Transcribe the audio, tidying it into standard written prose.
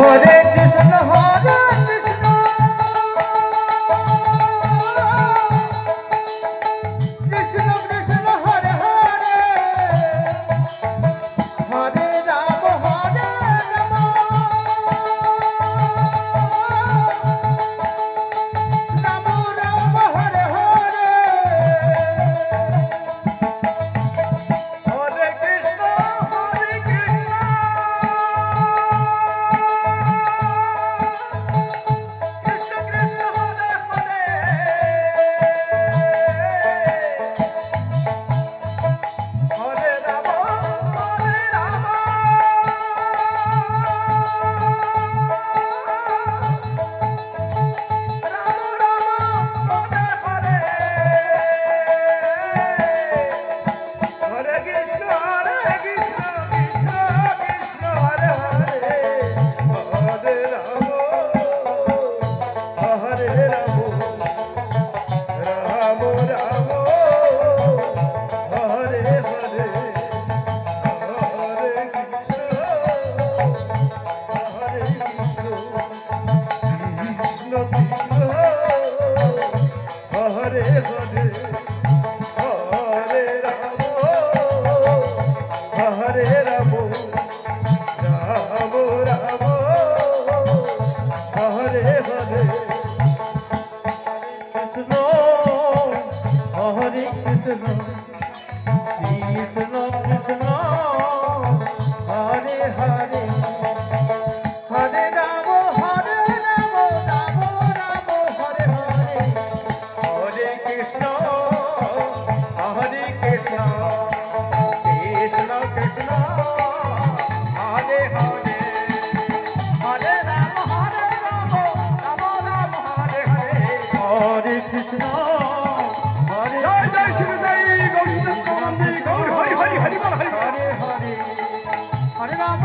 Hare Krishna Hare Krishna Krishna Krishna Hare Hare Hare Ram Ram Ram Hare Hare Hare Krishna Hare Krishna Krishna Krishna Hare Hare Hare Ram Hare Krishna Hare Krishna Krishna Krishna Hare Hare Hare Ram Hare Ram Ram Ram Hare Hare Hare Krishna Hare Krishna Krishna Krishna Hare Hare Hare Ram Hare Ram Ram Ram Hare Hare Krishna Hare Krishna Krishna Krishna Hare Hare Hare Ram Ram Ram Hare Hare Hare Krishna Hare Krishna Krishna Krishna Hare Hare Hare Ram Ram Ram Hare Hare Hare Krishna Hare Joy Joy Shri Joy Gauri Gour Hari Hari Hari Hare Hare Hare Ram